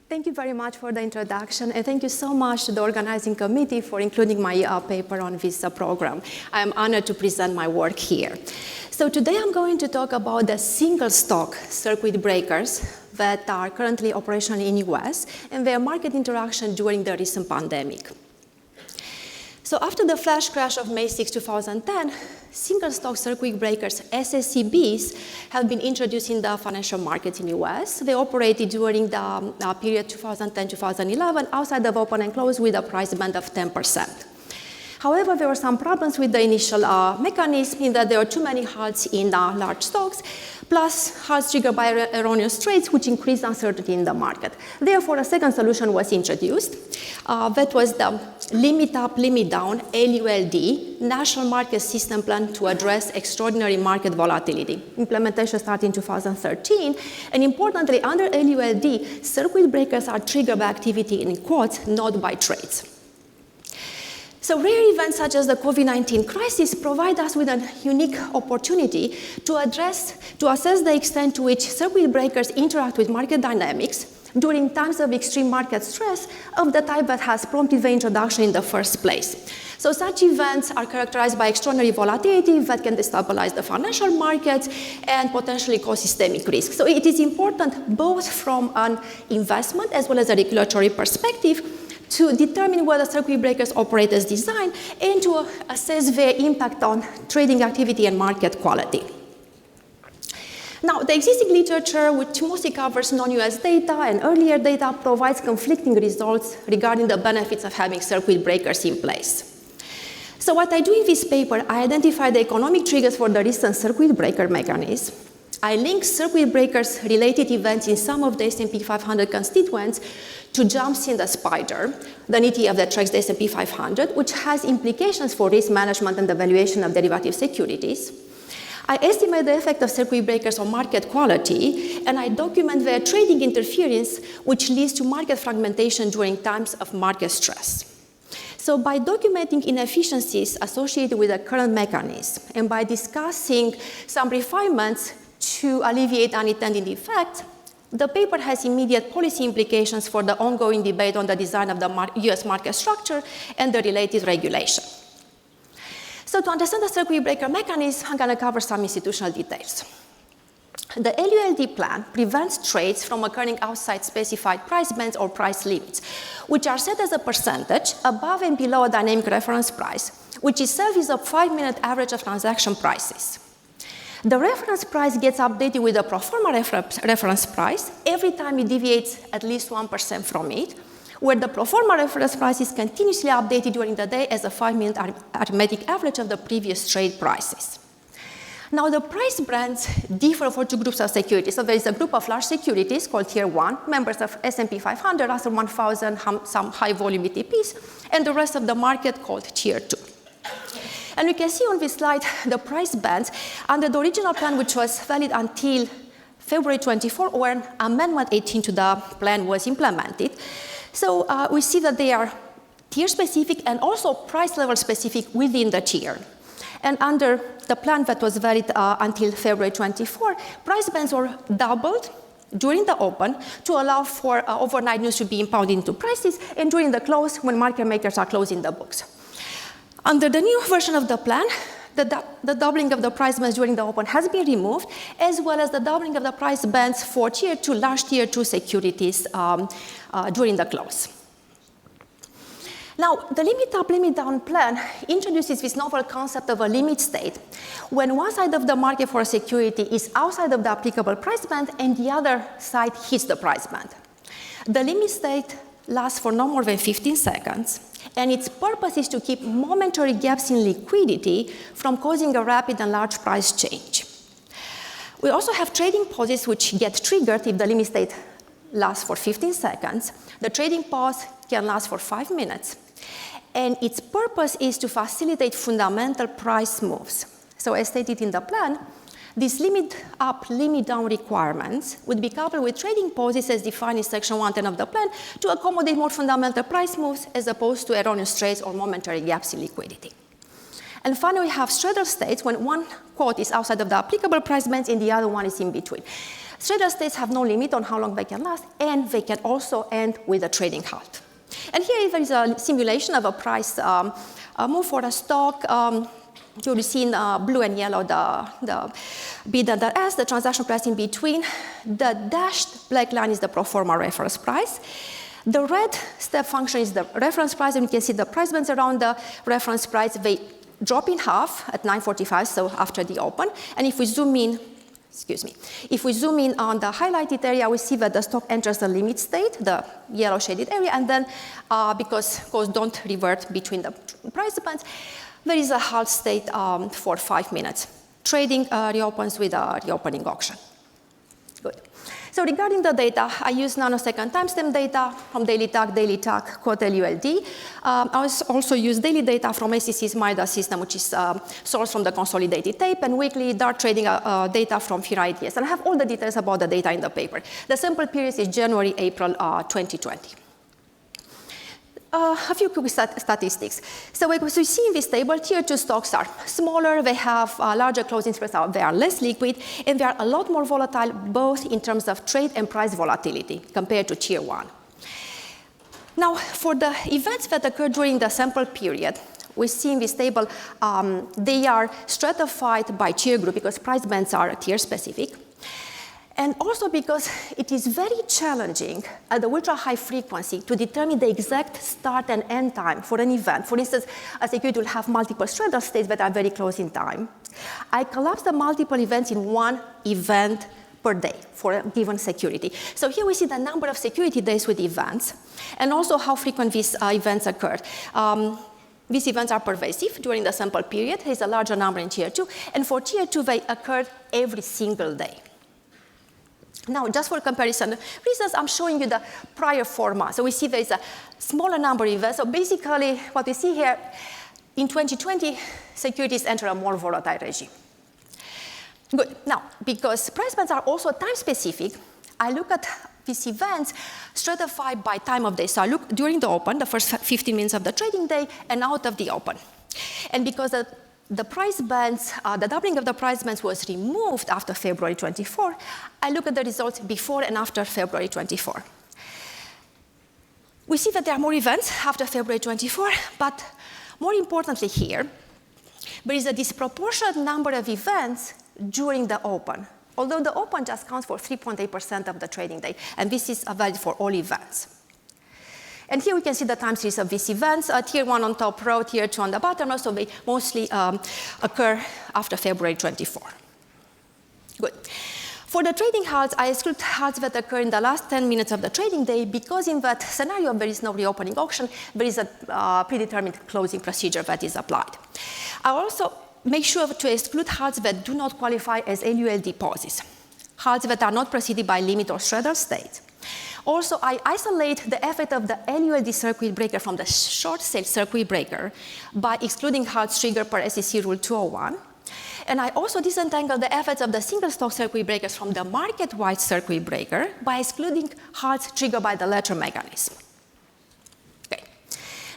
Thank you very much for the introduction, and thank you so much to the organizing committee for including my paper on this program. I'm honored to present my work here. So today I'm going to talk about the single stock circuit breakers that are currently operational in the US and their market interaction during the recent pandemic. So after the flash crash of May 6, 2010, single stock circuit breakers, SSCBs, have been introduced in the financial markets in the US. They operated during the period 2010-2011 outside of open and close with a price band of 10%. However, there were some problems with the initial mechanism in that there were too many halts in large stocks, plus halts triggered by erroneous trades, which increased uncertainty in the market. Therefore, a second solution was introduced. That was the Limit Up, Limit Down, LULD, National Market System Plan to address extraordinary market volatility. Implementation started in 2013, and importantly, under LULD, circuit breakers are triggered by activity in quotes, not by trades. So rare events such as the COVID-19 crisis provide us with a unique opportunity to assess the extent to which circuit breakers interact with market dynamics during times of extreme market stress of the type that has prompted the introduction in the first place. So such events are characterized by extraordinary volatility that can destabilize the financial markets and potentially cause systemic risk. So it is important both from an investment as well as a regulatory perspective to determine whether circuit breakers operate as designed and to assess their impact on trading activity and market quality. Now, the existing literature, which mostly covers non-US data and earlier data, provides conflicting results regarding the benefits of having circuit breakers in place. So what I do in this paper, I identify the economic triggers for the recent circuit breaker mechanism. I link circuit breakers related events in some of the S&P 500 constituents to jumps in the spider, the ETF that tracks the S&P 500, which has implications for risk management and the valuation of derivative securities. I estimate the effect of circuit breakers on market quality, and I document their trading interference, which leads to market fragmentation during times of market stress. So by documenting inefficiencies associated with the current mechanism, and by discussing some refinements to alleviate unintended effects, the paper has immediate policy implications for the ongoing debate on the design of the US market structure and the related regulation. So to understand the circuit breaker mechanism, I'm going to cover some institutional details. The LULD plan prevents trades from occurring outside specified price bands or price limits, which are set as a percentage above and below a dynamic reference price, which itself is a 5-minute average of transaction prices. The reference price gets updated with a pro forma reference price every time it deviates at least 1% from it, where the pro forma reference price is continuously updated during the day as a 5-minute arithmetic average of the previous trade prices. Now, the price bands differ for two groups of securities. So there is a group of large securities called Tier 1, members of S&P 500, Russell 1000, some high-volume ETPs, and the rest of the market called Tier 2. And you can see on this slide the price bands under the original plan, which was valid until February 24, when Amendment 18 to the plan was implemented. So we see that they are tier-specific and also price level-specific within the tier. And under the plan that was valid until February 24, price bands were doubled during the open to allow for overnight news to be impounded into prices, and during the close when market makers are closing the books. Under the new version of the plan, the doubling of the price bands during the open has been removed, as well as the doubling of the price bands for Tier 2, large Tier 2 securities during the close. Now, the Limit Up, Limit Down plan introduces this novel concept of a limit state, when one side of the market for a security is outside of the applicable price band and the other side hits the price band. The limit state lasts for no more than 15 seconds, and its purpose is to keep momentary gaps in liquidity from causing a rapid and large price change. We also have trading pauses which get triggered if the limit state lasts for 15 seconds. The trading pause can last for 5 minutes, and its purpose is to facilitate fundamental price moves. So as stated in the plan, these limit up, limit down requirements would be coupled with trading pauses as defined in section 110 of the plan to accommodate more fundamental price moves as opposed to erroneous trades or momentary gaps in liquidity. And finally, we have straddle states when one quote is outside of the applicable price bands and the other one is in between. Straddle states have no limit on how long they can last, and they can also end with a trading halt. And here there is a simulation of a price move for a stock. You'll see in blue and yellow the bid and the S, the transaction price in between. The dashed black line is the pro forma reference price. The red step function is the reference price, and you can see the price bands around the reference price. They drop in half at 9:45, so after the open. And if we zoom in, if we zoom in on the highlighted area, we see that the stock enters the limit state, the yellow shaded area, and then because costs don't revert between the price bands, there is a halt state for 5 minutes. Trading reopens with a reopening auction. Good. So regarding the data, I use nanosecond timestamp data from daily TAC, quote LULD. I also use daily data from SEC's MIDA system, which is sourced from the consolidated tape, and weekly DART trading data from FIRA IDS. And I have all the details about the data in the paper. The sample period is January, April 2020. A few quick statistics. So as we see in this table, tier 2 stocks are smaller, they have larger closing spreads, they are less liquid, and they are a lot more volatile both in terms of trade and price volatility compared to tier 1. Now, for the events that occur during the sample period, we see in this table, they are stratified by tier group because price bands are tier specific. And also because it is very challenging at the ultra-high frequency to determine the exact start and end time for an event. For instance, a security will have multiple straddle states that are very close in time. I collapse the multiple events in one event per day for a given security. So here we see the number of security days with events, and also how frequent these events occurred. These events are pervasive during the sample period. There's a larger number in tier 2, and for tier 2, they occurred every single day. Now, just for comparison reasons, I'm showing you the prior 4 months. So we see there is a smaller number of events. So basically, what we see here, in 2020, securities enter a more volatile regime. Good. Now, because price bands are also time-specific, I look at these events stratified by time of day. So I look during the open, the first 15 minutes of the trading day, and out of the open. And because the price bands, the doubling of the price bands was removed after February 24, I look at the results before and after February 24. We see that there are more events after February 24, but more importantly here, there is a disproportionate number of events during the open, although the open just counts for 3.8% of the trading day, and this is valid for all events. And here we can see the time series of these events, tier 1 on top row, tier 2 on the bottom row, so they mostly occur after February 24. Good. For the trading halts, I exclude halts that occur in the last 10 minutes of the trading day because in that scenario there is no reopening auction, there is a predetermined closing procedure that is applied. I also make sure to exclude halts that do not qualify as LULD pauses, halts that are not preceded by limit or straddle state. Also, I isolate the effect of the LULD circuit breaker from the short sale circuit breaker by excluding halts triggered per SEC Rule 201. And I also disentangle the effects of the single stock circuit breakers from the market-wide circuit breaker by excluding halts triggered by the latter mechanism. Okay.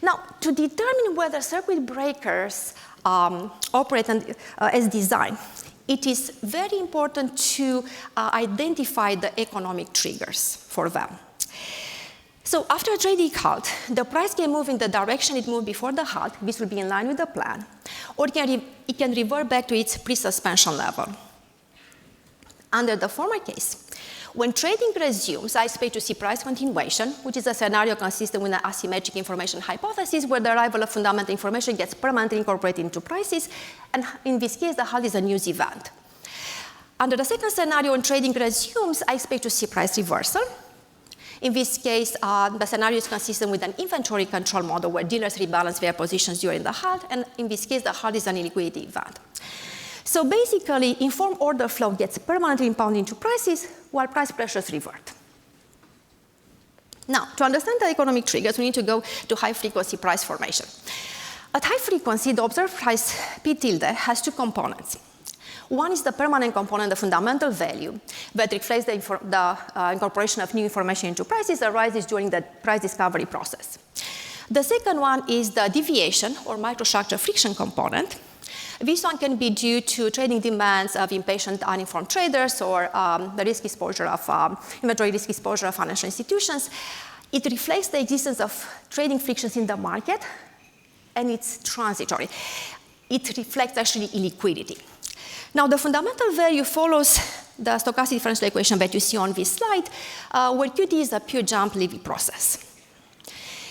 Now, to determine whether circuit breakers operate as designed, it is very important to identify the economic triggers for them. So after a trading halt, the price can move in the direction it moved before the halt. This will be in line with the plan. Or it can revert back to its pre-suspension level. Under the former case, when trading resumes, I expect to see price continuation, which is a scenario consistent with an asymmetric information hypothesis where the arrival of fundamental information gets permanently incorporated into prices, and in this case, the halt is a news event. Under the second scenario, when trading resumes, I expect to see price reversal. In this case, the scenario is consistent with an inventory control model where dealers rebalance their positions during the halt, and in this case, the halt is an illiquidity event. So basically, informed order flow gets permanently impounded into prices while price pressures revert. Now, to understand the economic triggers, we need to go to high-frequency price formation. At high frequency, the observed price P tilde has two components. One is the permanent component, the fundamental value, that reflects the incorporation of new information into prices that arises during the price discovery process. The second one is the deviation, or microstructure friction component, This one can be due to trading demands of impatient, uninformed traders or the risk exposure of inventory risk exposure of financial institutions. It reflects the existence of trading frictions in the market, and it's transitory. It reflects actually illiquidity. Now, the fundamental value follows the stochastic differential equation that you see on this slide, where QT is a pure jump Levy process.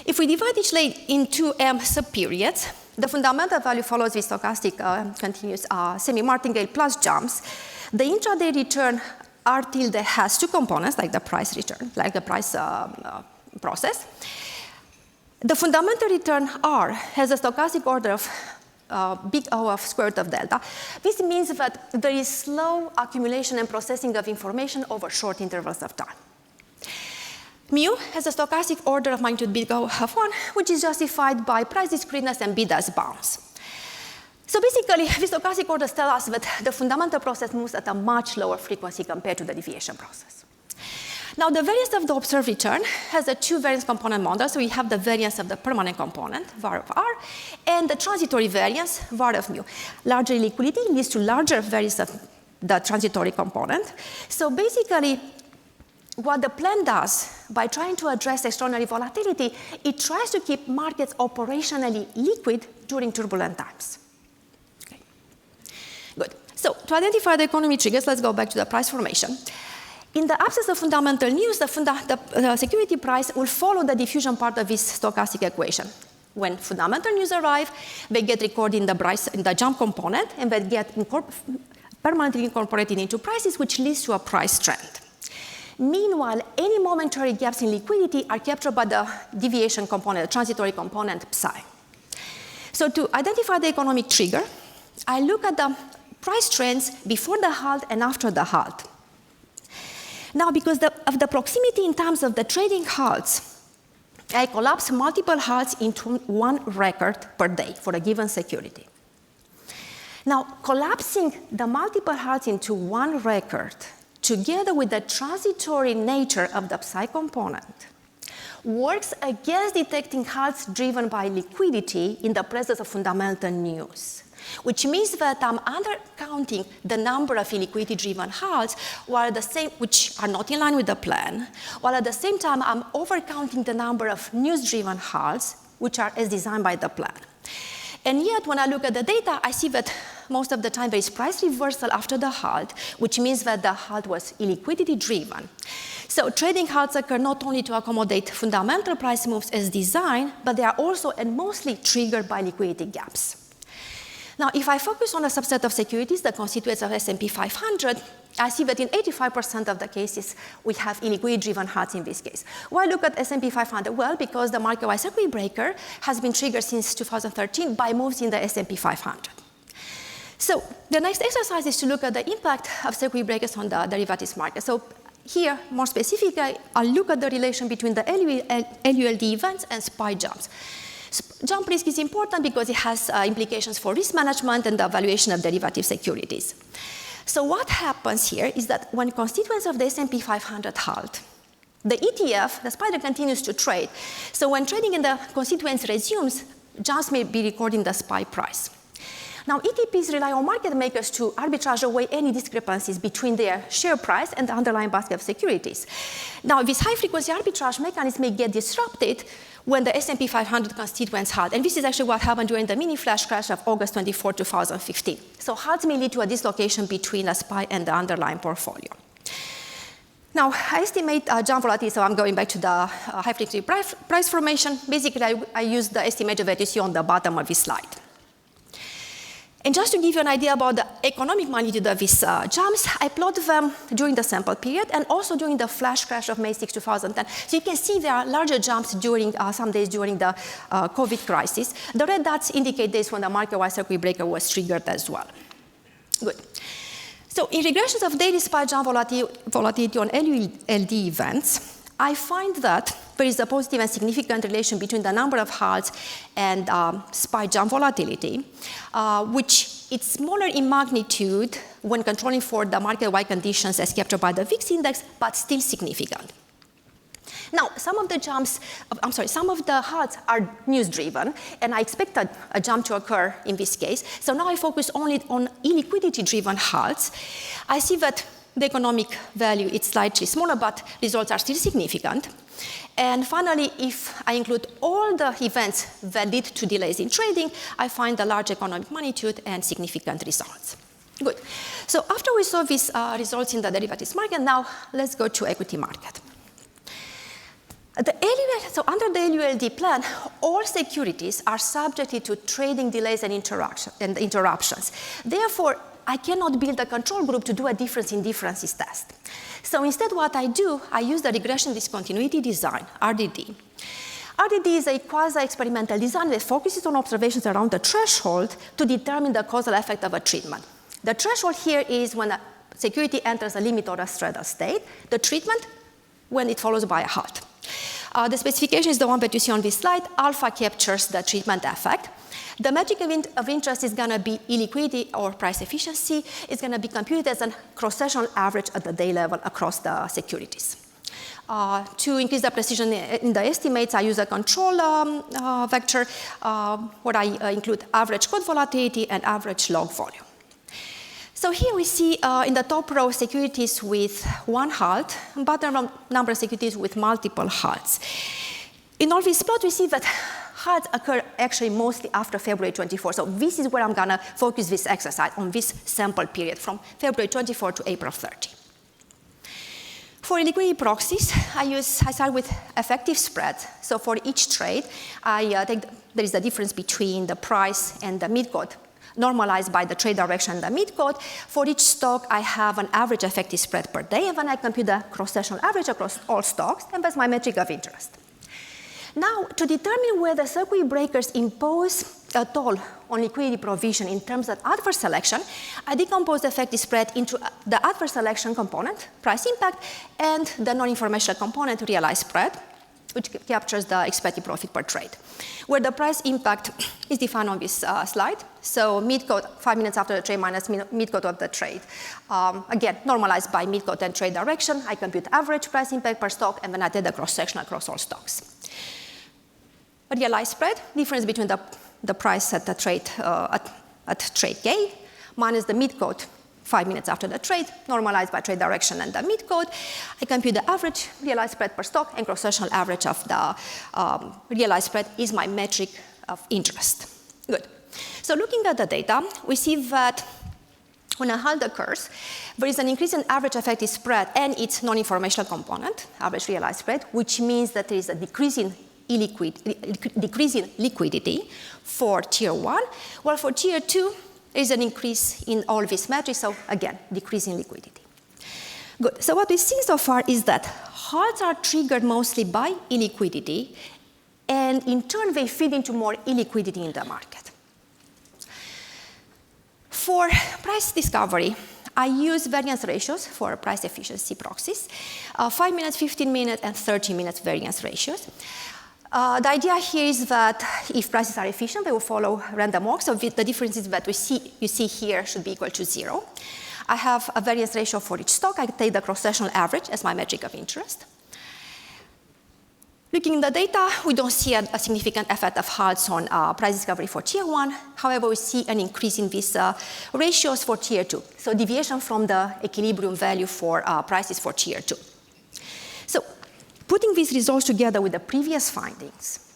If we divide each leg into M subperiods, the fundamental value follows the stochastic continuous semi-martingale plus jumps. The intraday return R tilde has two components, like the price return, like the price process. The fundamental return R has a stochastic order of big O of square root of delta. This means that there is slow accumulation and processing of information over short intervals of time. Mu has a stochastic order of magnitude big O of 1, which is justified by price discreteness and bid-ask bounds. So basically, these stochastic orders tell us that the fundamental process moves at a much lower frequency compared to the deviation process. Now, the variance of the observed return has a two variance component model. So we have the variance of the permanent component, var of R, and the transitory variance, var of mu. Larger liquidity leads to larger variance of the transitory component. So basically, what the plan does by trying to address extraordinary volatility, it tries to keep markets operationally liquid during turbulent times. Okay. Good. So to identify the economy triggers, let's go back to the price formation. In the absence of fundamental news, the security price will follow the diffusion part of this stochastic equation. When fundamental news arrive, they get recorded in the jump component, and they get permanently incorporated into prices, which leads to a price trend. Meanwhile, any momentary gaps in liquidity are captured by the deviation component, the transitory component psi. So to identify the economic trigger, I look at the price trends before the halt and after the halt. Now, because of the proximity in terms of the trading halts, I collapse multiple halts into one record per day for a given security. Now, collapsing the multiple halts into one record together with the transitory nature of the psi component works against detecting halts driven by liquidity in the presence of fundamental news, which means that I'm undercounting the number of illiquidity-driven halts, which are not in line with the plan, while at the same time I'm overcounting the number of news-driven halts, which are as designed by the plan. And yet, when I look at the data, I see that most of the time there is price reversal after the halt, which means that the halt was illiquidity-driven. So trading halts occur not only to accommodate fundamental price moves as designed, but they are also and mostly triggered by liquidity gaps. Now, if I focus on a subset of securities, the constituents of S&P 500, I see that in 85% of the cases, we have illiquidity-driven halts in this case. Why look at S&P 500? Well, because the market-wide circuit breaker has been triggered since 2013 by moves in the S&P 500. So the next exercise is to look at the impact of circuit breakers on the derivatives market. So here, more specifically, I'll look at the relation between the LULD events and SPY jumps. Jump risk is important because it has implications for risk management and the valuation of derivative securities. So what happens here is that when constituents of the S&P 500 halt, the ETF, the spider, continues to trade. So when trading in the constituents resumes, jumps may be recorded in the SPY price. Now, ETPs rely on market makers to arbitrage away any discrepancies between their share price and the underlying basket of securities. Now, this high-frequency arbitrage mechanism may get disrupted when the S&P 500 constituents halt. And this is actually what happened during the mini-flash crash of August 24, 2015. So halts may lead to a dislocation between a SPY and the underlying portfolio. Now, I estimate jump volatility, so I'm going back to the high-frequency price formation. Basically, I use the estimator that you see on the bottom of this slide. And just to give you an idea about the economic magnitude of these jumps, I plot them during the sample period and also during the flash crash of May 6, 2010. So you can see there are larger jumps during some days during the COVID crisis. The red dots indicate days when the market-wide circuit breaker was triggered as well. Good. So in regressions of daily SPY jump volatility on LULD events, I find that there is a positive and significant relation between the number of halts and SPY jump volatility, which is smaller in magnitude when controlling for the market-wide conditions as captured by the VIX index, but still significant. Now, some of the halts are news-driven, and I expect a jump to occur in this case. So now I focus only on illiquidity-driven halts. I see that the economic value is slightly smaller, but results are still significant. And finally, if I include all the events that lead to delays in trading, I find a large economic magnitude and significant results. Good. So after we saw these results in the derivatives market, now let's go to equity market. So under the LULD plan, all securities are subjected to trading delays and interruptions. Therefore, I cannot build a control group to do a difference in differences test. So instead what I do, I use the regression discontinuity design, RDD. RDD is a quasi-experimental design that focuses on observations around the threshold to determine the causal effect of a treatment. The threshold here is when a security enters a limit or a straddle state. The treatment, when it follows by a halt. The specification is the one that you see on this slide. Alpha captures the treatment effect. The metric of interest is going to be illiquidity or price efficiency. It's going to be computed as a cross-sectional average at the day level across the securities. To increase the precision in the estimates, I use a control vector where I include average code volatility and average log volume. So here we see in the top row securities with one halt, and bottom number of securities with multiple halts. In all these plots, we see that halts occur actually mostly after February 24. So this is where I'm going to focus this exercise on this sample period from February 24 to April 30. For liquidity proxies, I start with effective spread. So for each trade, there is a difference between the price and the mid-code, normalized by the trade direction and the mid-code. For each stock, I have an average effective spread per day, and then I compute the cross-sectional average across all stocks, and that's my metric of interest. Now, to determine whether circuit breakers impose a toll on liquidity provision in terms of adverse selection, I decompose the effective spread into the adverse selection component, price impact, and the non-informational component, realized spread, which captures the expected profit per trade, where the price impact is defined on this slide. So mid-code 5 minutes after the trade minus mid-code of the trade. Again, normalized by mid-code and trade direction, I compute average price impact per stock, and then I take the cross-section across all stocks. Realized spread, difference between the price at the trade at trade K minus the mid-code 5 minutes after the trade, normalized by trade direction and the mid-code. I compute the average realized spread per stock, and cross-sectional average of the realized spread is my metric of interest. Good. So looking at the data, we see that when a halt occurs, there is an increase in average effective spread and its non-informational component, average realized spread, which means that there is a decrease in liquidity for tier 1, while for tier 2, there is an increase in all these metrics, so again, decrease in liquidity. Good, so what we've seen so far is that halts are triggered mostly by illiquidity, and in turn, they feed into more illiquidity in the market. For price discovery, I use variance ratios for price efficiency proxies, 5 minutes, 15 minutes, and 30 minutes variance ratios. The idea here is that if prices are efficient, they will follow random walk. So the differences that you see here should be equal to 0. I have a variance ratio for each stock. I take the cross-sectional average as my metric of interest. Looking at the data, we don't see a significant effect of halts on price discovery for tier 1. However, we see an increase in these ratios for tier 2. So deviation from the equilibrium value for prices for tier 2. So putting these results together with the previous findings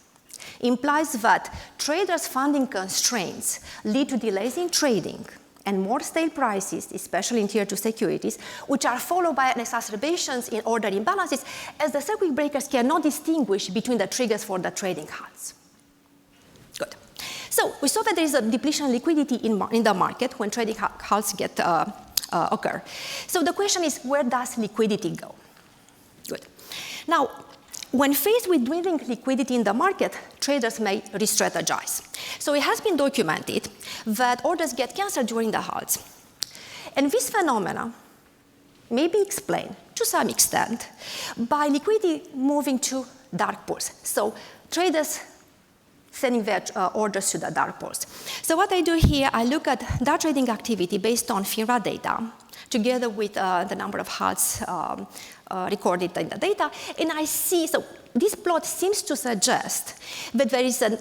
implies that traders' funding constraints lead to delays in trading and more stale prices, especially in tier 2 securities, which are followed by exacerbations in order imbalances, as the circuit breakers cannot distinguish between the triggers for the trading halts. Good. So we saw that there is a depletion of liquidity in the market when trading halts occur. So the question is, where does liquidity go? Good. Now, when faced with dwindling liquidity in the market, traders may re-strategize. So it has been documented that orders get canceled during the halts. And this phenomena may be explained, to some extent, by liquidity moving to dark pools. So traders sending their orders to the dark pools. So what I do here, I look at dark trading activity based on FINRA data, together with the number of HALTs recorded in the data, and I see, so this plot seems to suggest that there is a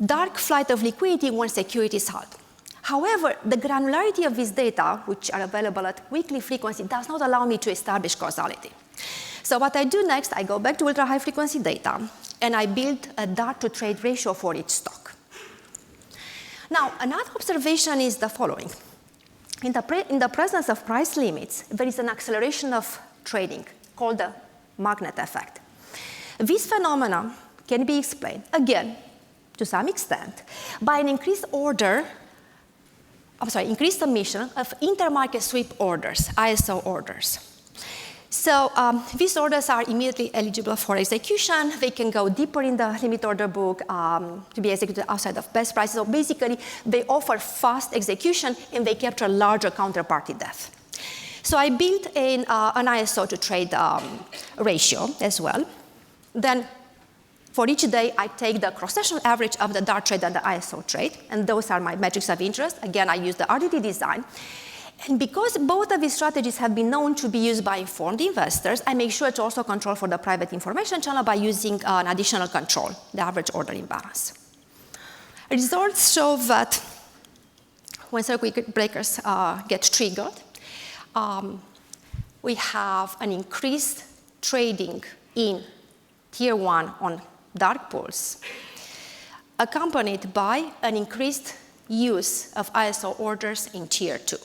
dark flight of liquidity when securities halt. However, the granularity of this data, which are available at weekly frequency, does not allow me to establish causality. So what I do next, I go back to ultra-high frequency data, and I build a dark-to-trade ratio for each stock. Now, another observation is the following. In the presence of price limits, there is an acceleration of trading called the magnet effect. This phenomenon can be explained, again, to some extent, by an increased emission of intermarket sweep orders, ISO orders. So these orders are immediately eligible for execution. They can go deeper in the limit order book to be executed outside of best prices. So basically, they offer fast execution and they capture larger counterparty depth. So I built an ISO to trade ratio as well. Then for each day, I take the cross-sectional average of the dark trade and the ISO trade, and those are my metrics of interest. Again, I use the RDT design. And because both of these strategies have been known to be used by informed investors, I make sure to also control for the private information channel by using an additional control, the average order imbalance. Results show that when circuit breakers get triggered, we have an increased trading in tier 1 on dark pools, accompanied by an increased use of ISO orders in tier 2.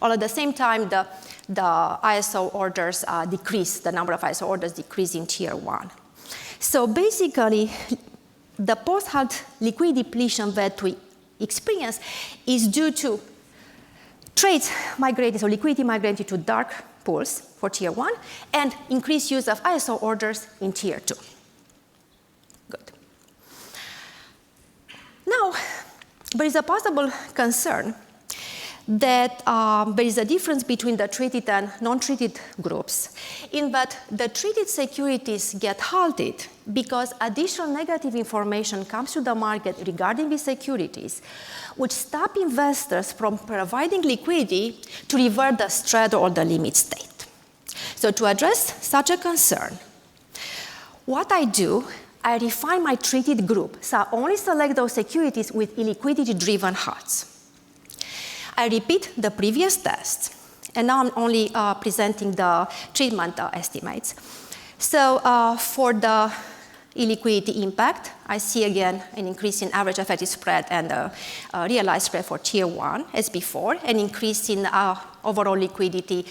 All at the same time, the ISO orders decrease, the number of ISO orders decrease in tier 1. So basically, the post-halt liquidity depletion that we experience is due to trades migrating, so liquidity migrating to dark pools for tier 1, and increased use of ISO orders in tier 2. Good. Now, there is a possible concern that there is a difference between the treated and non-treated groups, in that the treated securities get halted because additional negative information comes to the market regarding these securities, which stop investors from providing liquidity to revert the straddle or the limit state. So to address such a concern, what I do, I refine my treated group, so I only select those securities with illiquidity-driven HALTs. I repeat the previous tests, and now I'm only presenting the treatment estimates. So for the illiquidity impact, I see again an increase in average effective spread and realized spread for tier 1 as before, an increase in overall liquidity,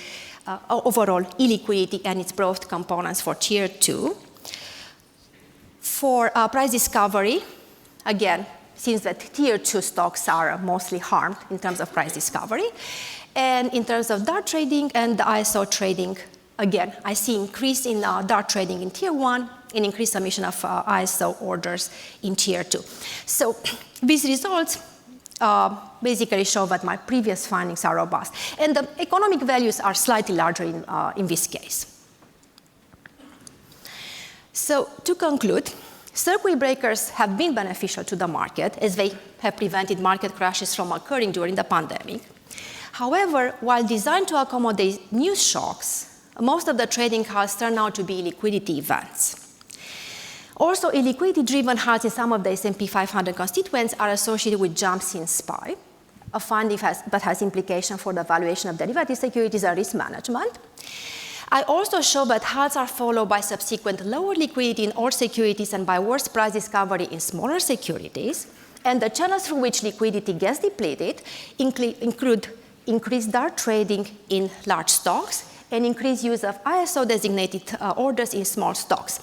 overall illiquidity and its broad components for tier 2. For price discovery, again, since that tier 2 stocks are mostly harmed in terms of price discovery. And in terms of dark trading and the ISO trading, again, I see increase in dark trading in tier 1 and increased emission of ISO orders in tier 2. So these results basically show that my previous findings are robust. And the economic values are slightly larger in this case. So to conclude, circuit breakers have been beneficial to the market as they have prevented market crashes from occurring during the pandemic. However, while designed to accommodate new shocks, most of the trading halts turn out to be illiquidity events. Also, illiquidity-driven halts in some of the S&P 500 constituents are associated with jumps in SPY, a finding that has implications for the valuation of derivative securities and risk management. I also show that halts are followed by subsequent lower liquidity in all securities and by worse price discovery in smaller securities. And the channels through which liquidity gets depleted include increased dark trading in large stocks and increased use of ISO-designated orders in small stocks.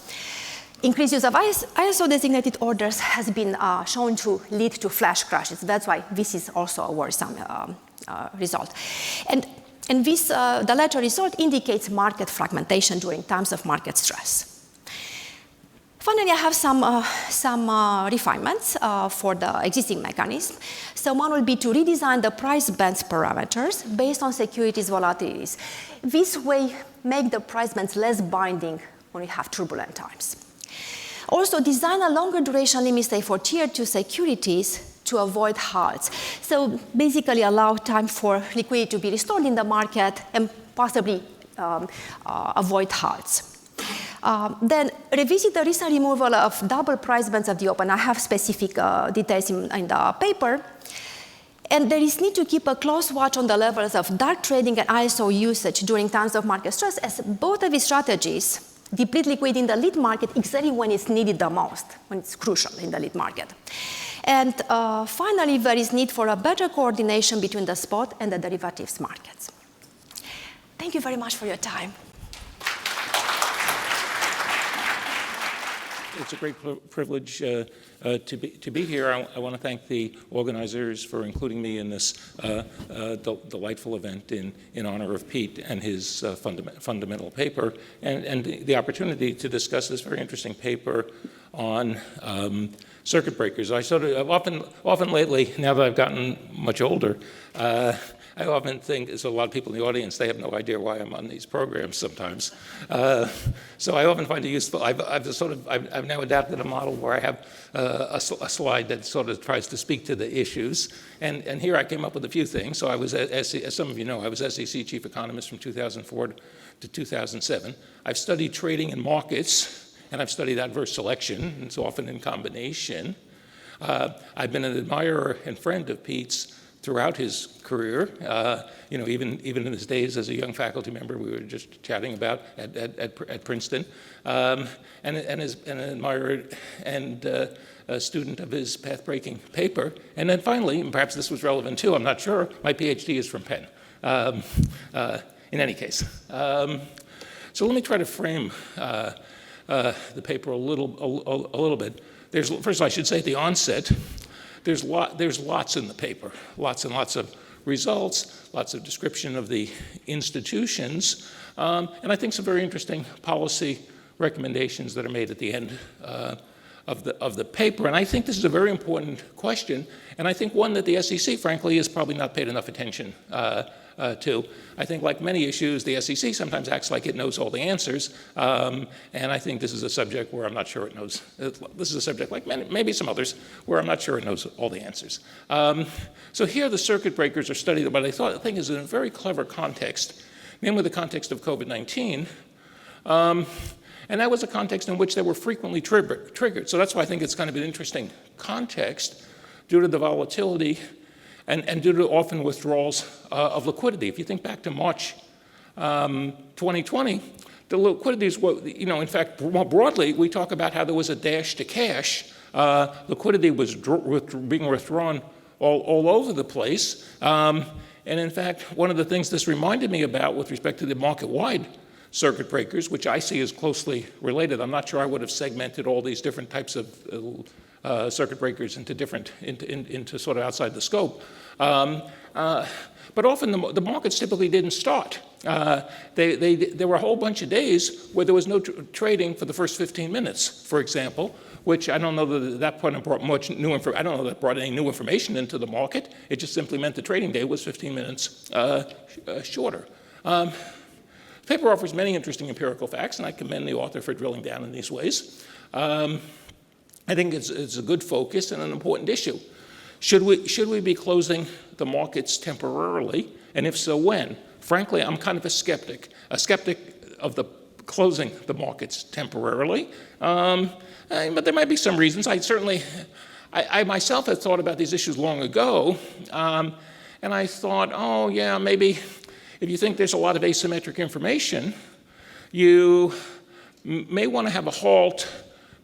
Increased use of ISO-designated orders has been shown to lead to flash crashes. That's why this is also a worrisome result. And this, the latter result indicates market fragmentation during times of market stress. Finally, I have some refinements for the existing mechanism. So one will be to redesign the price bands parameters based on securities volatilities. This way, make the price bands less binding when we have turbulent times. Also, design a longer duration limit, say, for tier 2 securities to avoid halts. So basically allow time for liquidity to be restored in the market and possibly avoid halts. Then revisit the recent removal of double price bands of the open. I have specific details in the paper. And there is need to keep a close watch on the levels of dark trading and ISO usage during times of market stress, as both of these strategies deplete liquidity in the lead market exactly when it's needed the most, when it's crucial in the lead market. And finally, there is need for a better coordination between the spot and the derivatives markets. Thank you very much for your time. It's a great privilege to be here. I want to thank the organizers for including me in this delightful event in honor of Pete and his fundamental paper, and the opportunity to discuss this very interesting paper on circuit breakers. I sort of often lately, now that I've gotten much older, I often think, there's a lot of people in the audience, they have no idea why I'm on these programs sometimes. So I often find it useful. I've now adapted a model where I have a slide that sort of tries to speak to the issues. And here I came up with a few things. So I was, as some of you know, I was SEC chief economist from 2004 to 2007. I've studied trading in markets, and I've studied adverse selection, and it's often in combination. I've been an admirer and friend of Pete's throughout his career, even in his days as a young faculty member, we were just chatting about at Princeton, and an admirer and a student of his path-breaking paper. And then finally, and perhaps this was relevant too, I'm not sure, my PhD is from Penn, in any case. So let me try to frame the paper a little bit. First, I should say at the onset, there's lots in the paper, lots and lots of results, lots of description of the institutions, and I think some very interesting policy recommendations that are made at the end of the paper. And I think this is a very important question, and I think one that the SEC, frankly, has probably not paid enough attention to. I think, like many issues, the SEC sometimes acts like it knows all the answers, and I think this is a subject where I'm not sure it knows. This is a subject, like maybe some others, where I'm not sure it knows all the answers. So here the circuit breakers are studied, but I think is in a very clever context, namely the context of COVID-19, and that was a context in which they were frequently triggered. So that's why I think it's kind of an interesting context due to the volatility and due to often withdrawals of liquidity. If you think back to March 2020, the liquidities were, in fact, more broadly, we talk about how there was a dash to cash. Liquidity was being withdrawn all over the place. And in fact, one of the things this reminded me about with respect to the market-wide circuit breakers, which I see as closely related. I'm not sure I would have segmented all these different types of circuit breakers into sort of outside the scope. But often the markets typically didn't start. There were a whole bunch of days where there was no trading for the first 15 minutes, for example, which I don't know that at that point brought much new information. I don't know that brought any new information into the market. It just simply meant the trading day was 15 minutes shorter. The paper offers many interesting empirical facts, and I commend the author for drilling down in these ways. I think it's a good focus and an important issue. Should we be closing the markets temporarily, and if so, when? Frankly, I'm kind of a skeptic of the closing the markets temporarily, but there might be some reasons. I myself had thought about these issues long ago, and I thought, oh yeah, maybe if you think there's a lot of asymmetric information, you may want to have a halt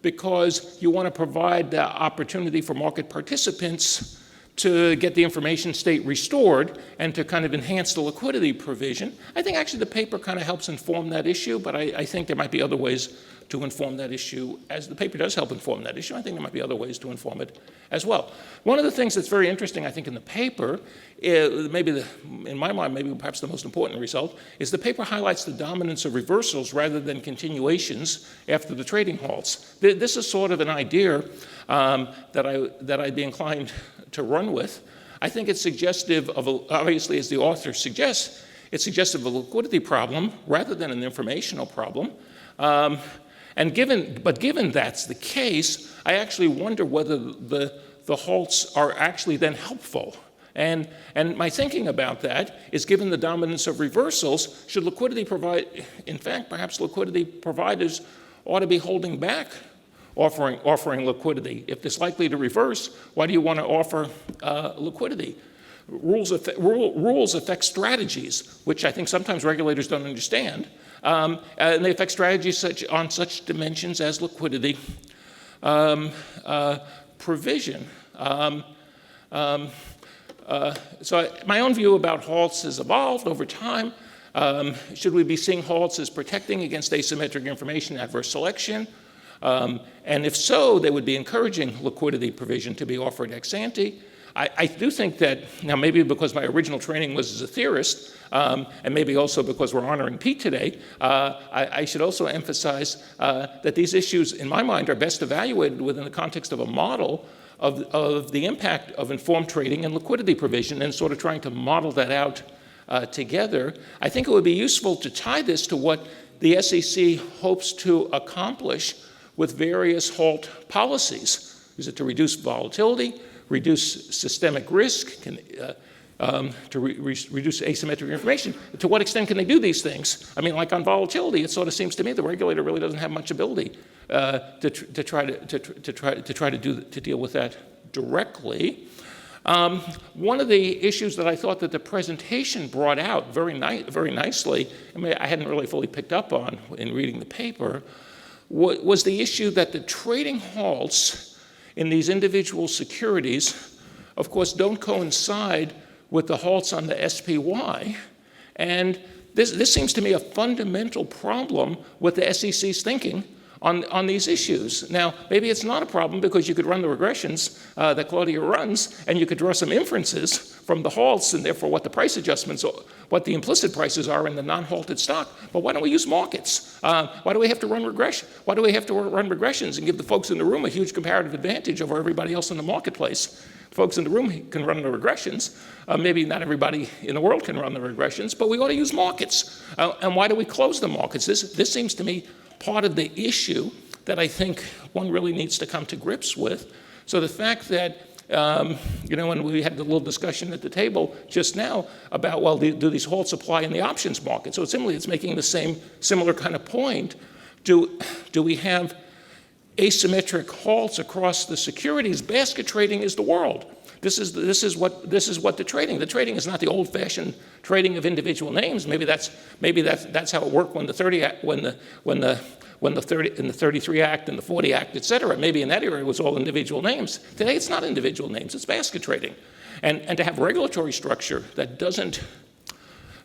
because you want to provide the opportunity for market participants to get the information state restored and to kind of enhance the liquidity provision. I think actually the paper kind of helps inform that issue, but I think there might be other ways to inform that issue. As the paper does help inform that issue, I think there might be other ways to inform it as well. One of the things that's very interesting, I think, in the paper, in my mind, maybe perhaps the most important result, is the paper highlights the dominance of reversals rather than continuations after the trading halts. This is sort of an idea that I'd be inclined to run with. I think it's suggestive of, obviously, as the author suggests, it's suggestive of a liquidity problem rather than an informational problem. But given that's the case, I actually wonder whether the halts are actually then helpful. And my thinking about that is, given the dominance of reversals, should liquidity provide, in fact, perhaps liquidity providers ought to be holding back offering liquidity. If it's likely to reverse, why do you want to offer liquidity? Rules affect strategies, which I think sometimes regulators don't understand. And they affect strategies on such dimensions as liquidity provision. So my own view about halts has evolved over time. Should we be seeing halts as protecting against asymmetric information adverse selection? And if so, they would be encouraging liquidity provision to be offered ex ante. I do think that, now maybe because my original training was as a theorist, and maybe also because we're honoring Pete today, I should also emphasize that these issues, in my mind, are best evaluated within the context of a model of the impact of informed trading and liquidity provision, and sort of trying to model that out together. I think it would be useful to tie this to what the SEC hopes to accomplish with various halt policies. Is it to reduce volatility, reduce systemic risk, to reduce asymmetric information? To what extent can they do these things? I mean, like on volatility, it sort of seems to me the regulator really doesn't have much ability to try to deal with that directly. One of the issues that I thought that the presentation brought out very nicely, I mean, I hadn't really fully picked up on in reading the paper, was the issue that the trading halts in these individual securities, of course, don't coincide with the halts on the SPY. And this seems to me a fundamental problem with the SEC's thinking on these issues. Now, maybe it's not a problem because you could run the regressions that Claudia runs, and you could draw some inferences from the halts and therefore what the price adjustments, what the implicit prices are in the non-halted stock. But why don't we use markets? Why do we have to run regression? Why do we have to run regressions and give the folks in the room a huge comparative advantage over everybody else in the marketplace? Folks in the room can run the regressions. Maybe not everybody in the world can run the regressions, but we ought to use markets. And why do we close the markets? This seems to me part of the issue that I think one really needs to come to grips with. So the fact that, when we had the little discussion at the table just now about, well, do these halts apply in the options market? So it's making the similar kind of point. Do we have asymmetric halts across the securities? Basket trading is the world. This is what the trading is not the old-fashioned trading of individual names. Maybe that's how it worked when the 33 Act and the 40 Act, et cetera. Maybe in that era it was all individual names. Today it's not individual names, it's basket trading. And to have regulatory structure that doesn't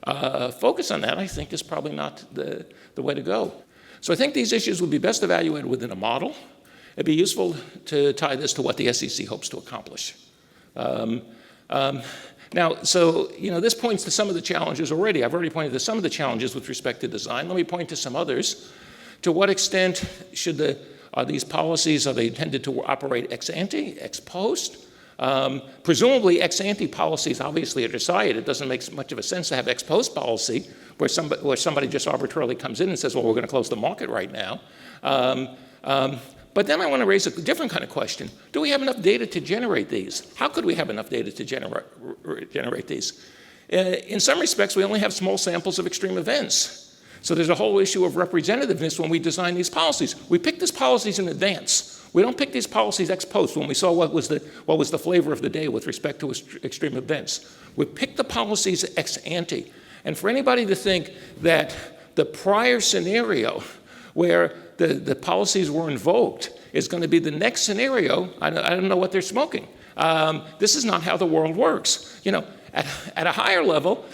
focus on that, I think, is probably not the way to go. So I think these issues would be best evaluated within a model. It'd be useful to tie this to what the SEC hopes to accomplish. Now, so, this points to some of the challenges already. I've already pointed to some of the challenges with respect to design. Let me point to some others. To what extent are these policies, are they intended to operate ex ante, ex post? Presumably ex ante policies obviously are decided. It doesn't make much of a sense to have ex post policy where somebody just arbitrarily comes in and says, well, we're going to close the market right now. But then I want to raise a different kind of question. Do we have enough data to generate these? How could we have enough data to generate these? In some respects, we only have small samples of extreme events. So there's a whole issue of representativeness when we design these policies. We pick these policies in advance. We don't pick these policies ex post when we saw what was the flavor of the day with respect to extreme events. We pick the policies ex ante. And for anybody to think that the prior scenario where the policies were invoked is going to be the next scenario, I don't know what they're smoking. This is not how the world works. At a higher level,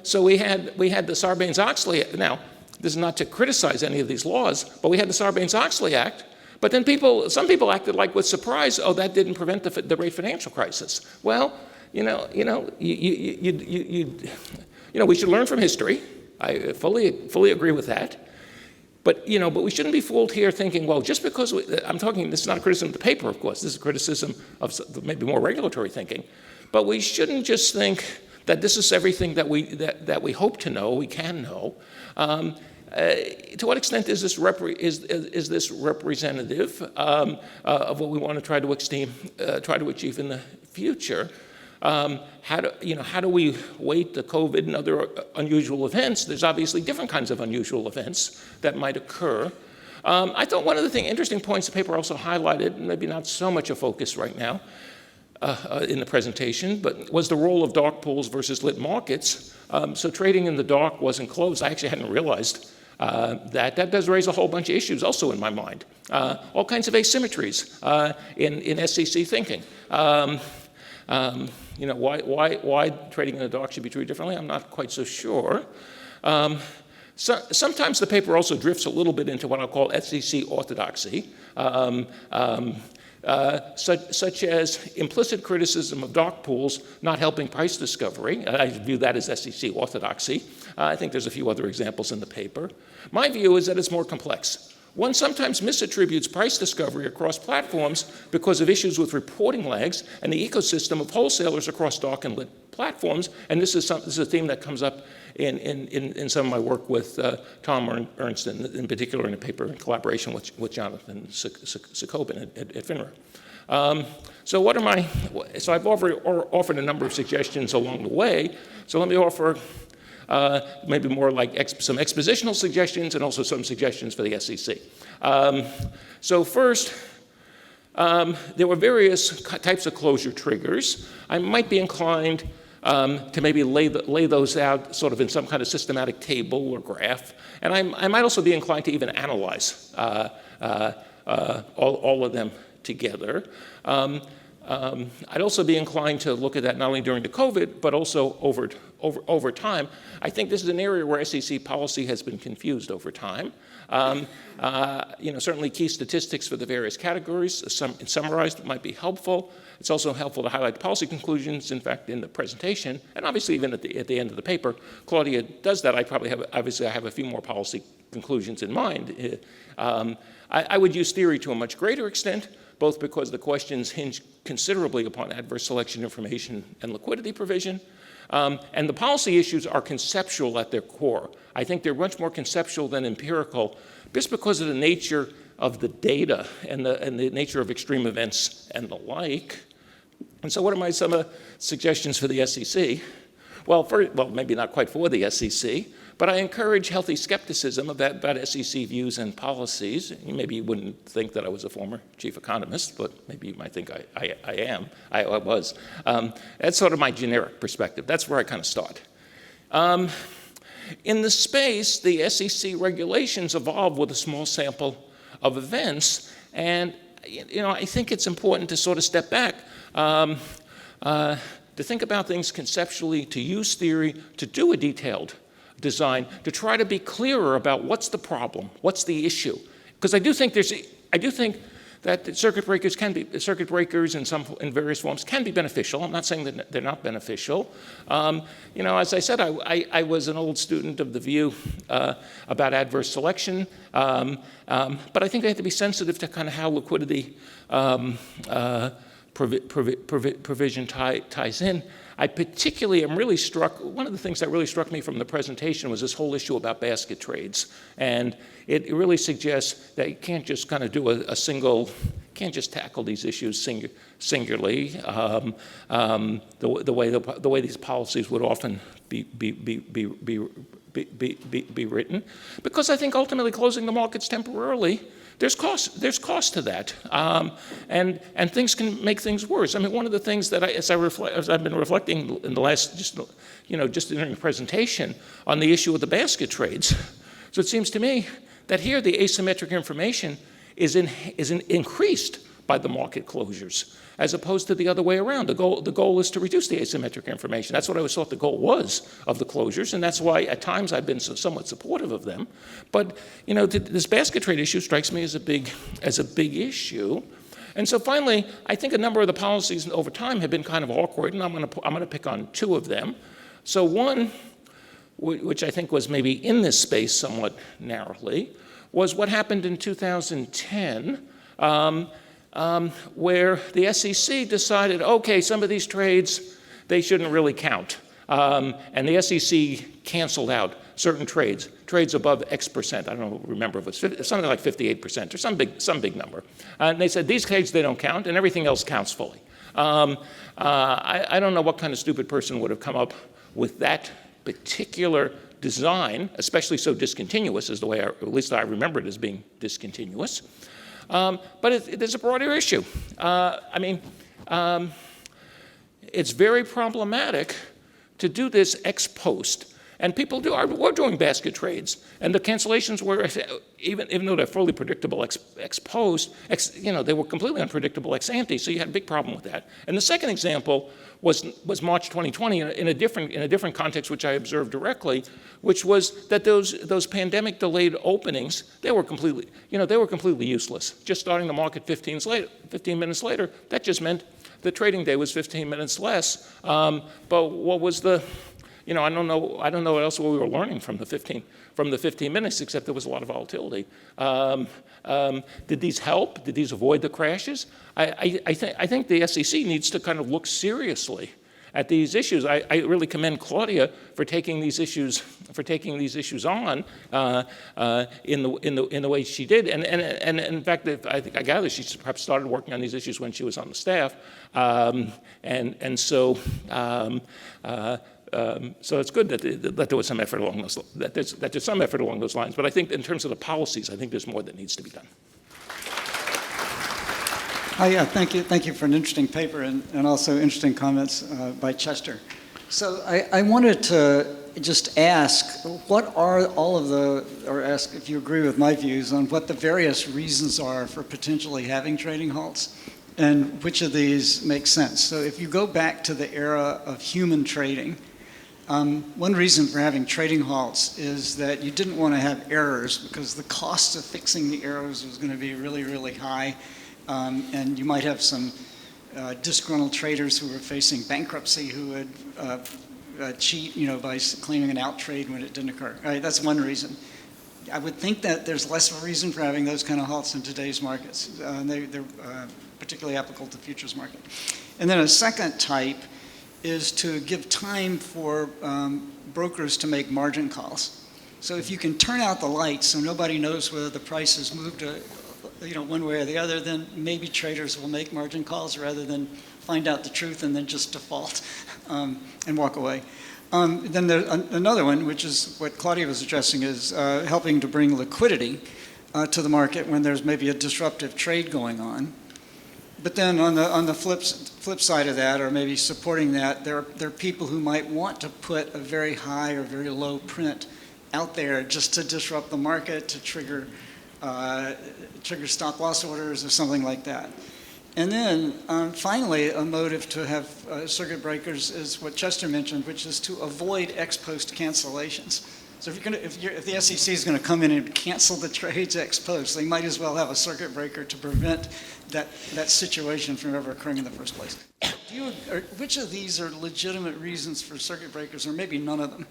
so we had the Sarbanes-Oxley. Now, this is not to criticize any of these laws, but we had the Sarbanes-Oxley Act. But then some people acted like with surprise, oh, that didn't prevent the great financial crisis. Well, we should learn from history. I fully agree with that. But we shouldn't be fooled here thinking, well, just because this is not a criticism of the paper, of course. This is a criticism of maybe more regulatory thinking. But we shouldn't just think that this is everything that we hope to know, we can know. to what extent is this representative of what we want to try to achieve in the future? How do we weight the COVID and other unusual events? There's obviously different kinds of unusual events that might occur. I thought one of the interesting points the paper also highlighted, maybe not so much a focus right now in the presentation, but was the role of dark pools versus lit markets. So trading in the dark wasn't closed. I actually hadn't realized that does raise a whole bunch of issues also in my mind. All kinds of asymmetries in SEC thinking. Why trading in the dark should be treated differently, I'm not quite so sure. Sometimes the paper also drifts a little bit into what I'll call SEC orthodoxy, such as implicit criticism of dark pools not helping price discovery. I view that as SEC orthodoxy. I think there's a few other examples in the paper. My view is that it's more complex. One sometimes misattributes price discovery across platforms because of issues with reporting lags and the ecosystem of wholesalers across dark and lit platforms. And this is a theme that comes up in some of my work with Tom Ernst, in particular in a paper in collaboration with Jonathan Sakobin at FINRA. So I've offered a number of suggestions along the way. So let me offer maybe more like some expositional suggestions and also some suggestions for the SEC. So first, there were various types of closure triggers. I might be inclined to maybe lay those out sort of in some kind of systematic table or graph. And I might also be inclined to even analyze all of them together. I'd also be inclined to look at that not only during the COVID, but also over time. I think this is an area where SEC policy has been confused over time. Certainly key statistics for the various categories summarized might be helpful. It's also helpful to highlight policy conclusions, in fact, in the presentation, and obviously even at the end of the paper. Claudia does that. I have a few more policy conclusions in mind. I would use theory to a much greater extent, both because the questions hinge considerably upon adverse selection information and liquidity provision, and the policy issues are conceptual at their core. I think they're much more conceptual than empirical, just because of the nature of the data and the nature of extreme events and the like. And so what are some suggestions for the SEC? Well, maybe not quite for the SEC, but I encourage healthy skepticism about SEC views and policies. Maybe you wouldn't think that I was a former chief economist, but maybe you might think I was. That's sort of my generic perspective. That's where I kind of start. In the space, the SEC regulations evolve with a small sample of events, and I think it's important to sort of step back, to think about things conceptually, to use theory, to do a detailed design, to try to be clearer about what's the problem, what's the issue. Because I do think that circuit breakers in various forms can be beneficial. I'm not saying that they're not beneficial. As I said, I was an old student of the view about adverse selection, but I think they have to be sensitive to kind of how liquidity provision ties in. I particularly am really struck, one of the things that really struck me from the presentation was this whole issue about basket trades. And it really suggests that you can't just kind of do a single, can't just tackle these issues singularly, the way these policies would often be written. Because I think ultimately closing the markets temporarily, there's cost to that, and things can make things worse. I mean, one of the things that as I've been reflecting in the last, just during the presentation on the issue of the basket trades. So it seems to me that here the asymmetric information is increased by the market closures, as opposed to the other way around. The goal is to reduce the asymmetric information. That's what I always thought the goal was of the closures, and that's why at times I've been somewhat supportive of them. But this basket trade issue strikes me as a big issue. And so finally, I think a number of the policies over time have been kind of awkward, and I'm going to pick on two of them. So one, which I think was maybe in this space somewhat narrowly, was what happened in 2010. Where the SEC decided, okay, some of these trades, they shouldn't really count. And the SEC canceled out certain trades above X percent. I don't remember if it was something like 58% or some big number. And they said these trades, they don't count, and everything else counts fully. I don't know what kind of stupid person would have come up with that particular design, especially so discontinuous, as the way, at least I remember it as being discontinuous. But there's a broader issue. It's very problematic to do this ex post. And people were doing basket trades, and the cancellations were, even though they're fully predictable ex post, they were completely unpredictable ex ante. So you had a big problem with that. And the second example was March 2020 in a different context, which I observed directly, which was that those pandemic delayed openings, they were completely useless. Just starting the market 15 minutes later, that just meant the trading day was 15 minutes less. But what was the I don't know what else we were learning from the 15 minutes, except there was a lot of volatility. Did these help? Did these avoid the crashes? I think the SEC needs to kind of look seriously at these issues. I really commend Claudia for taking these issues on in the way she did. And in fact, I gather she perhaps started working on these issues when she was on the staff. So it's good that there was some effort along those there's some effort along those lines. But I think in terms of the policies, I think there's more that needs to be done. Yeah, thank you for an interesting paper and also interesting comments by Chester. So I wanted to just ask, what are ask if you agree with my views on what the various reasons are for potentially having trading halts, and which of these make sense. So if you go back to the era of human trading, one reason for having trading halts is that you didn't want to have errors because the cost of fixing the errors was going to be really, really high. And you might have some disgruntled traders who were facing bankruptcy who would cheat, by claiming an out trade when it didn't occur. All right, that's one reason. I would think that there's less of a reason for having those kind of halts in today's markets. They're particularly applicable to the futures market. And then a second type is to give time for brokers to make margin calls. So if you can turn out the lights so nobody knows whether the price has moved one way or the other, then maybe traders will make margin calls rather than find out the truth and then just default and walk away. Then there's another one, which is what Claudia was addressing, is helping to bring liquidity to the market when there's maybe a disruptive trade going on. But then on the flip side of that, or maybe supporting that, there are people who might want to put a very high or very low print out there just to disrupt the market, to trigger stop loss orders or something like that. And then finally, a motive to have circuit breakers is what Chester mentioned, which is to avoid ex post cancellations. So if the SEC is going to come in and cancel the trades ex post, they might as well have a circuit breaker to prevent that situation from ever occurring in the first place. Which of these are legitimate reasons for circuit breakers, or maybe none of them?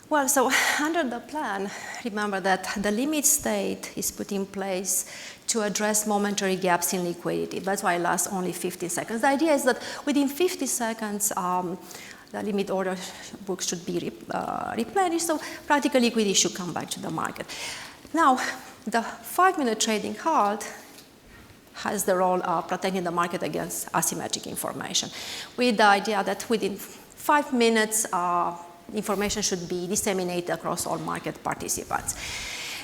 Well, so under the plan, remember that the limit state is put in place to address momentary gaps in liquidity. That's why it lasts only 50 seconds. The idea is that within 50 seconds, the limit order book should be replenished, so practical liquidity should come back to the market. Now, the 5-minute trading halt has the role of protecting the market against asymmetric information, with the idea that within 5 minutes, information should be disseminated across all market participants.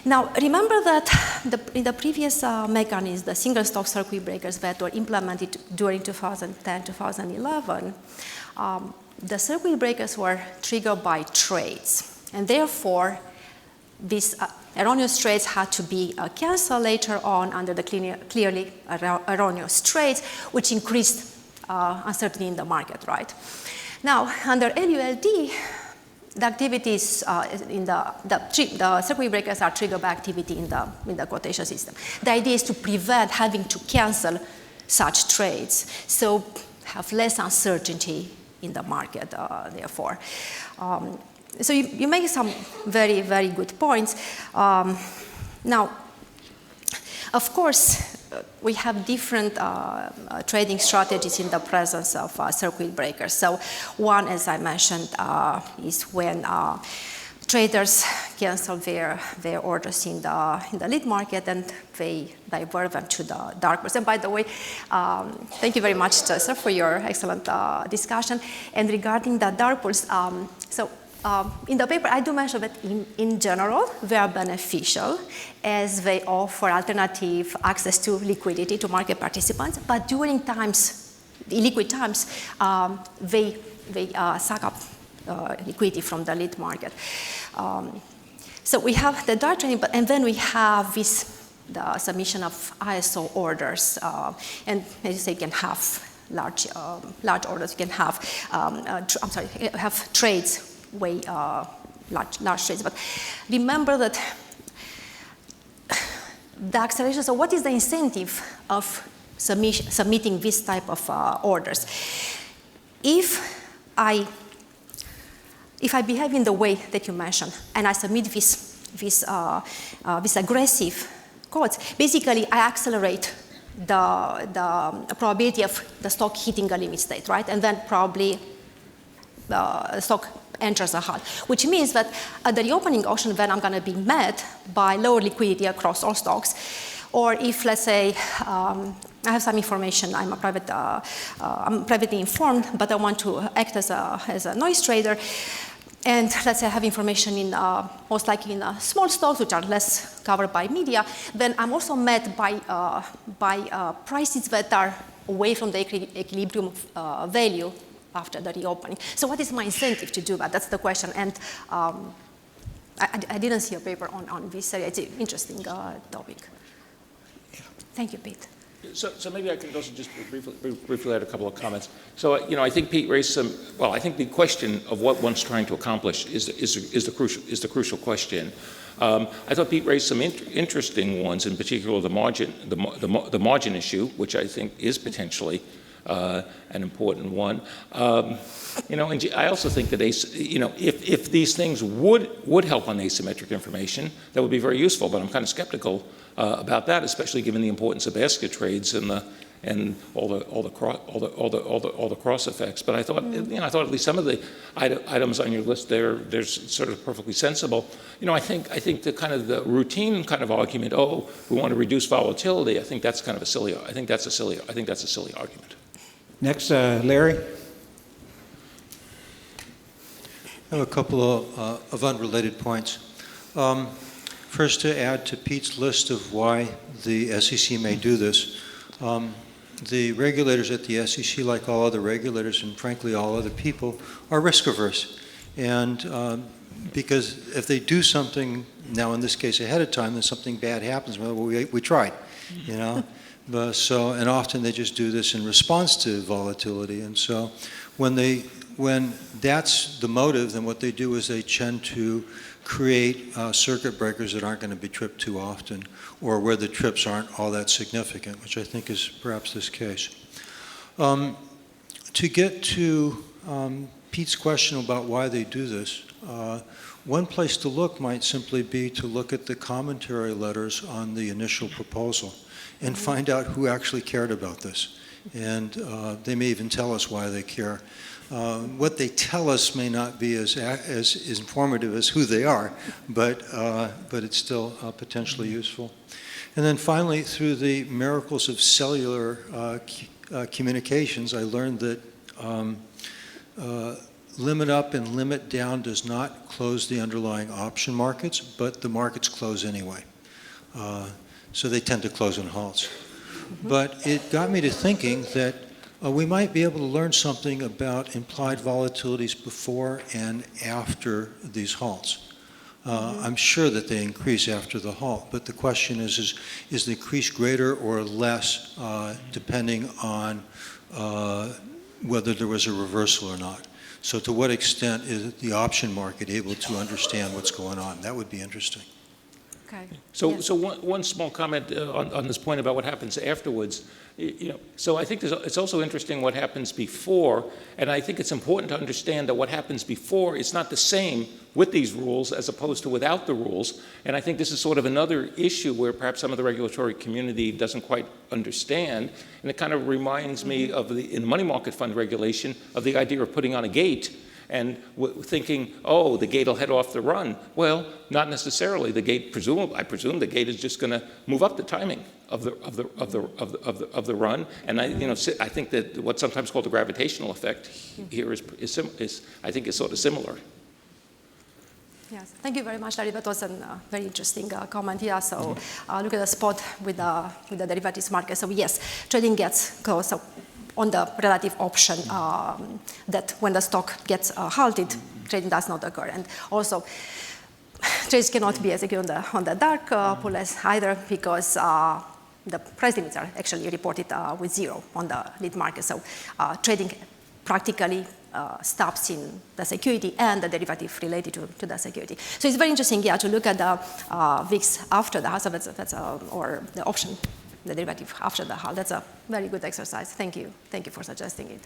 Now, remember that in the previous mechanism, the single stock circuit breakers that were implemented during 2010, 2011, the circuit breakers were triggered by trades, and therefore these erroneous trades had to be canceled later on under the clearly erroneous trades, which increased uncertainty in the market, right? Now, under LULD, the activities the circuit breakers are triggered by activity in the quotation system. The idea is to prevent having to cancel such trades, so have less uncertainty in the market, therefore. So you make some very, very good points. Now, of course, we have different trading strategies in the presence of circuit breakers. So one, as I mentioned, is when traders cancel their orders in the lead market and they divert them to the dark pools. And by the way, thank you very much, Chester, for your excellent discussion. And regarding the dark pools, in the paper, I do mention that in general, they are beneficial as they offer alternative access to liquidity to market participants. But during illiquid times, they suck up liquidity from the lead market. So we have the dark trading, and then we have the submission of ISO orders. And as you say, you can have large orders. You can have, have trades, way large trades. But remember that the acceleration, so what is the incentive of submitting this type of orders? If I behave in the way that you mentioned, and I submit this aggressive quotes, basically I accelerate the probability of the stock hitting a limit state, right? And then probably the stock enters a halt, which means that at the reopening auction, then I'm going to be met by lower liquidity across all stocks. Or if, let's say, I have some information, I'm privately informed, but I want to act as a noise trader, and let's say I have information in most likely in small stocks, which are less covered by media, then I'm also met by prices that are away from the equilibrium value after the reopening. So what is my incentive to do that? That's the question. And I didn't see a paper on this area. It's an interesting topic. Yeah. Thank you, Pete. So maybe I can also just briefly add a couple of comments. So I think Pete raised some. Well, I think the question of what one's trying to accomplish is the crucial question. I thought Pete raised some interesting ones, in particular the margin issue, which I think is potentially an important one. And I also think that if these things would help on asymmetric information, that would be very useful. But I'm kind of skeptical about that, especially given the importance of basket trades and all the cross effects. But I thought at least some of the items on your list they're sort of perfectly sensible. I think the kind of the routine kind of argument, we want to reduce volatility. I think that's kind of a silly. I think that's a silly argument. Next, Larry. I have a couple of unrelated points. First, to add to Pete's list of why the SEC may do this, the regulators at the SEC, like all other regulators and frankly all other people, are risk averse. And because if they do something, now in this case ahead of time, then something bad happens. Well, we tried, But and often they just do this in response to volatility. And so when that's the motive, then what they do is they tend to create circuit breakers that aren't going to be tripped too often, or where the trips aren't all that significant, which I think is perhaps this case. To get to Pete's question about why they do this, one place to look might simply be to look at the commentary letters on the initial proposal and find out who actually cared about this. And they may even tell us why they care. What they tell us may not be as informative as who they are, but it's still potentially useful. And then finally, through the miracles of cellular communications, I learned that limit up and limit down does not close the underlying option markets, but the markets close anyway. So they tend to close in halts. But it got me to thinking that we might be able to learn something about implied volatilities before and after these halts. I'm sure that they increase after the halt, but the question is the increase greater or less depending on whether there was a reversal or not. So to what extent is the option market able to understand what's going on? That would be interesting. Okay. So, Yes. so one small comment on this point about what happens afterwards. So I think it's also interesting what happens before, and I think it's important to understand that what happens before is not the same with these rules as opposed to without the rules. And I think this is sort of another issue where perhaps some of the regulatory community doesn't quite understand. And it kind of reminds me of in the money market fund regulation of the idea of putting on a gate and thinking, oh, the gate will head off the run. Well, not necessarily. The gate, I presume the gate is just going to move up the timing of the run. And I think that what's sometimes called the gravitational effect here is I think is sort of similar. Yes, thank you very much, Larry. That was a very interesting comment. Yeah, so look at the spot with the derivatives market. So yes, trading gets close. So on the relative option that when the stock gets halted, trading does not occur. And also, trades cannot be executed on the dark pool either because the price limits are actually reported with 0 on the lead market. So trading practically stops in the security and the derivative related to the security. So it's very interesting, yeah, to look at the VIX after the HAL, or the option, the derivative after the HAL. That's a very good exercise. Thank you. Thank you for suggesting it.